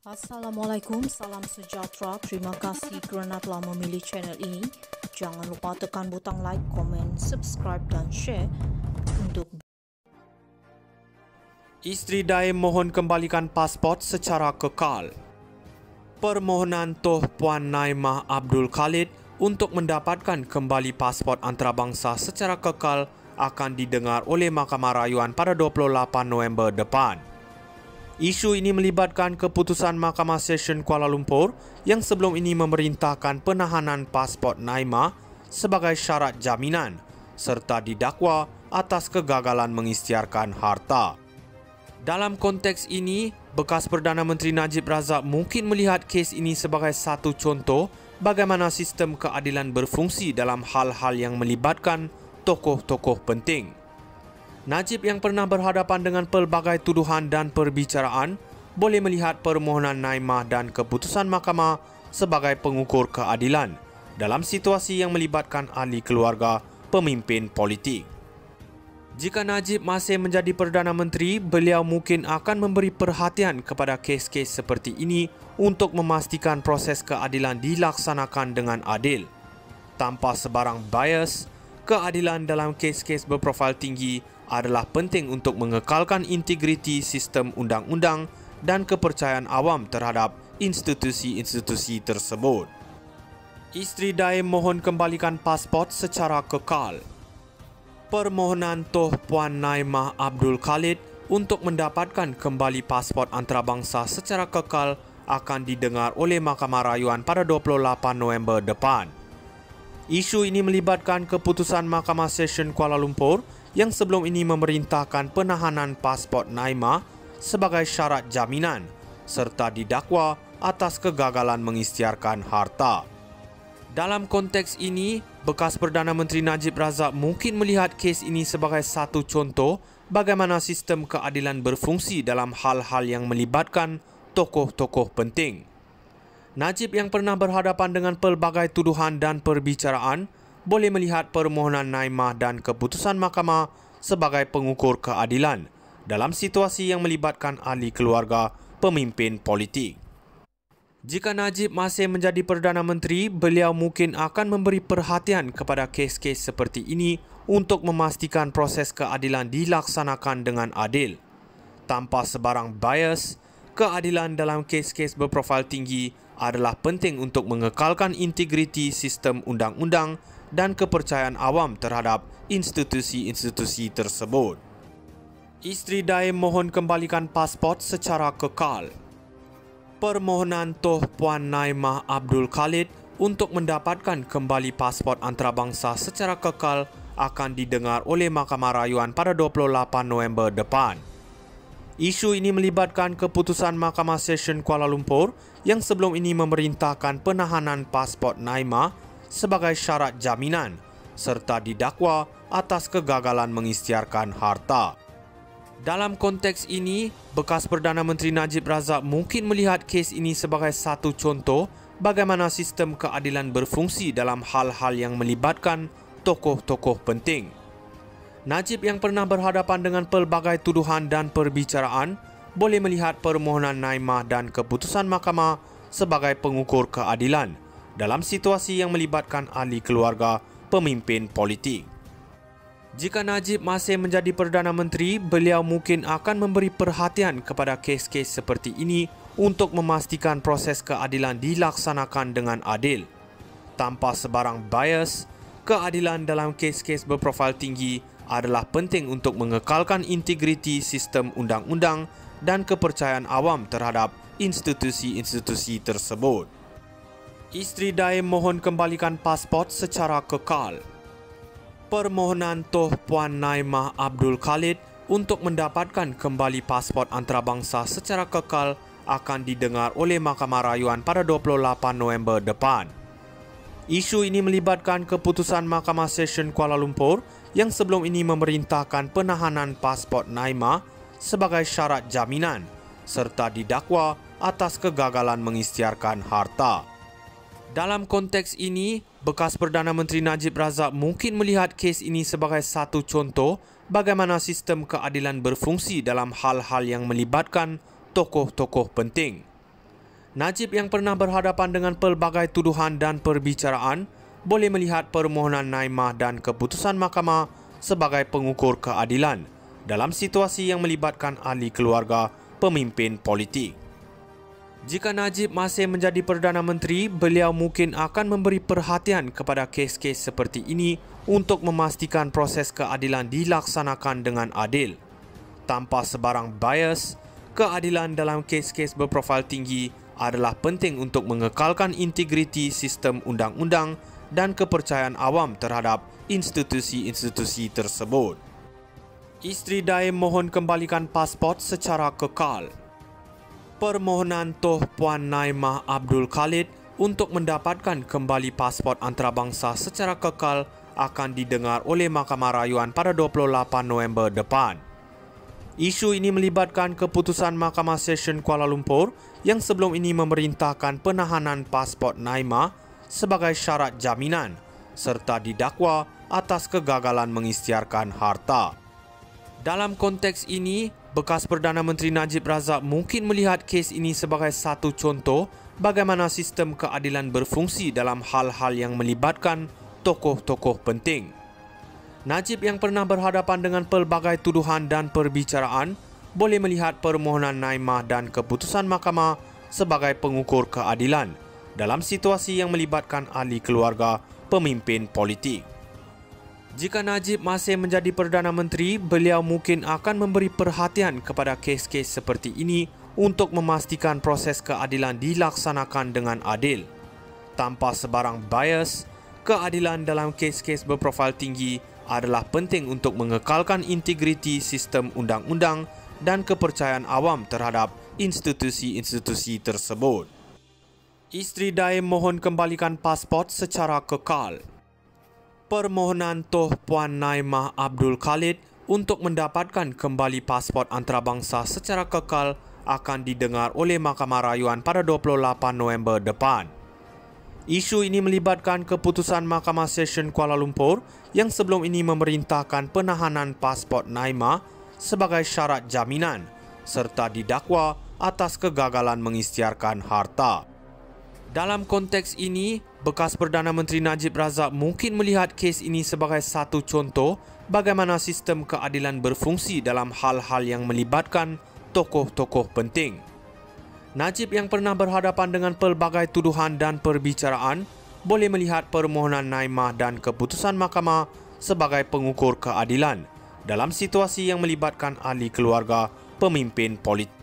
Assalamualaikum, salam sejahtera. Terima kasih kerana telah memilih channel ini. Jangan lupa tekan butang like, komen, subscribe dan share untuk Isteri Daim mohon kembalikan pasport secara kekal. Permohonan Toh Puan Naimah Abdul Khalid untuk mendapatkan kembali pasport antarabangsa secara kekal akan didengar oleh Mahkamah Rayuan pada 28 November depan. Isu ini melibatkan keputusan Mahkamah Session Kuala Lumpur yang sebelum ini memerintahkan penahanan pasport Naimah sebagai syarat jaminan serta didakwa atas kegagalan mengisytiharkan harta. Dalam konteks ini, bekas Perdana Menteri Najib Razak mungkin melihat kes ini sebagai satu contoh bagaimana sistem keadilan berfungsi dalam hal-hal yang melibatkan tokoh-tokoh penting. Najib yang pernah berhadapan dengan pelbagai tuduhan dan perbicaraan boleh melihat permohonan Naimah dan keputusan mahkamah sebagai pengukur keadilan dalam situasi yang melibatkan ahli keluarga pemimpin politik. Jika Najib masih menjadi Perdana Menteri, beliau mungkin akan memberi perhatian kepada kes-kes seperti ini untuk memastikan proses keadilan dilaksanakan dengan adil. Tanpa sebarang bias, keadilan dalam kes-kes berprofil tinggi adalah penting untuk mengekalkan integriti sistem undang-undang dan kepercayaan awam terhadap institusi-institusi tersebut. Isteri Daim mohon kembalikan pasport secara kekal. Permohonan Toh Puan Naimah Abdul Khalid untuk mendapatkan kembali pasport antarabangsa secara kekal akan didengar oleh Mahkamah Rayuan pada 28 November depan. Isu ini melibatkan keputusan Mahkamah Session Kuala Lumpur yang sebelum ini memerintahkan penahanan pasport Naimah sebagai syarat jaminan serta didakwa atas kegagalan mengisytiharkan harta. Dalam konteks ini, bekas Perdana Menteri Najib Razak mungkin melihat kes ini sebagai satu contoh bagaimana sistem keadilan berfungsi dalam hal-hal yang melibatkan tokoh-tokoh penting. Najib yang pernah berhadapan dengan pelbagai tuduhan dan perbicaraan boleh melihat permohonan Naimah dan keputusan mahkamah sebagai pengukur keadilan dalam situasi yang melibatkan ahli keluarga pemimpin politik. Jika Najib masih menjadi Perdana Menteri, beliau mungkin akan memberi perhatian kepada kes-kes seperti ini untuk memastikan proses keadilan dilaksanakan dengan adil. Tanpa sebarang bias, keadilan dalam kes-kes berprofil tinggi adalah penting untuk mengekalkan integriti sistem undang-undang dan kepercayaan awam terhadap institusi-institusi tersebut. Isteri Daim mohon kembalikan pasport secara kekal. Permohonan Toh Puan Naimah Abdul Khalid untuk mendapatkan kembali pasport antarabangsa secara kekal akan didengar oleh Mahkamah Rayuan pada 28 November depan. Isu ini melibatkan keputusan Mahkamah Session Kuala Lumpur yang sebelum ini memerintahkan penahanan pasport Naimah sebagai syarat jaminan serta didakwa atas kegagalan mengisytiharkan harta. Dalam konteks ini, bekas Perdana Menteri Najib Razak mungkin melihat kes ini sebagai satu contoh bagaimana sistem keadilan berfungsi dalam hal-hal yang melibatkan tokoh-tokoh penting. Najib yang pernah berhadapan dengan pelbagai tuduhan dan perbicaraan boleh melihat permohonan Naimah dan keputusan mahkamah sebagai pengukur keadilan dalam situasi yang melibatkan ahli keluarga pemimpin politik. Jika Najib masih menjadi Perdana Menteri, beliau mungkin akan memberi perhatian kepada kes-kes seperti ini untuk memastikan proses keadilan dilaksanakan dengan adil. Tanpa sebarang bias, keadilan dalam kes-kes berprofil tinggi adalah penting untuk mengekalkan integriti sistem undang-undang dan kepercayaan awam terhadap institusi-institusi tersebut. Isteri Daim mohon kembalikan pasport secara kekal. Permohonan Toh Puan Naimah Abdul Khalid untuk mendapatkan kembali pasport antarabangsa secara kekal akan didengar oleh Mahkamah Rayuan pada 28 November depan. Isu ini melibatkan keputusan Mahkamah Session Kuala Lumpur yang sebelum ini memerintahkan penahanan pasport Naimah sebagai syarat jaminan serta didakwa atas kegagalan mengisytiharkan harta. Dalam konteks ini, bekas Perdana Menteri Najib Razak mungkin melihat kes ini sebagai satu contoh bagaimana sistem keadilan berfungsi dalam hal-hal yang melibatkan tokoh-tokoh penting. Najib yang pernah berhadapan dengan pelbagai tuduhan dan perbicaraan boleh melihat permohonan Naimah dan keputusan mahkamah sebagai pengukur keadilan dalam situasi yang melibatkan ahli keluarga pemimpin politik. Jika Najib masih menjadi Perdana Menteri, beliau mungkin akan memberi perhatian kepada kes-kes seperti ini untuk memastikan proses keadilan dilaksanakan dengan adil. Tanpa sebarang bias, keadilan dalam kes-kes berprofil tinggi adalah penting untuk mengekalkan integriti sistem undang-undang dan kepercayaan awam terhadap institusi-institusi tersebut. Isteri Daim mohon kembalikan pasport secara kekal. Permohonan Toh Puan Naimah Abdul Khalid untuk mendapatkan kembali pasport antarabangsa secara kekal akan didengar oleh Mahkamah Rayuan pada 28 November depan. Isu ini melibatkan keputusan Mahkamah Session Kuala Lumpur yang sebelum ini memerintahkan penahanan pasport Naimah sebagai syarat jaminan serta didakwa atas kegagalan mengisytiharkan harta. Dalam konteks ini, bekas Perdana Menteri Najib Razak mungkin melihat kes ini sebagai satu contoh bagaimana sistem keadilan berfungsi dalam hal-hal yang melibatkan tokoh-tokoh penting. Najib yang pernah berhadapan dengan pelbagai tuduhan dan perbicaraan boleh melihat permohonan Naimah dan keputusan mahkamah sebagai pengukur keadilan dalam situasi yang melibatkan ahli keluarga pemimpin politik. Jika Najib masih menjadi Perdana Menteri, beliau mungkin akan memberi perhatian kepada kes-kes seperti ini untuk memastikan proses keadilan dilaksanakan dengan adil. Tanpa sebarang bias, keadilan dalam kes-kes berprofil tinggi adalah penting untuk mengekalkan integriti sistem undang-undang dan kepercayaan awam terhadap institusi-institusi tersebut. Isteri Daim mohon kembalikan pasport secara kekal. Permohonan Toh Puan Naimah Abdul Khalid untuk mendapatkan kembali pasport antarabangsa secara kekal akan didengar oleh Mahkamah Rayuan pada 28 November depan. Isu ini melibatkan keputusan Mahkamah Session Kuala Lumpur yang sebelum ini memerintahkan penahanan pasport Naimah sebagai syarat jaminan serta didakwa atas kegagalan mengisytiharkan harta. Dalam konteks ini, bekas Perdana Menteri Najib Razak mungkin melihat kes ini sebagai satu contoh bagaimana sistem keadilan berfungsi dalam hal-hal yang melibatkan tokoh-tokoh penting. Najib yang pernah berhadapan dengan pelbagai tuduhan dan perbicaraan boleh melihat permohonan Naimah dan keputusan mahkamah sebagai pengukur keadilan dalam situasi yang melibatkan ahli keluarga pemimpin politik.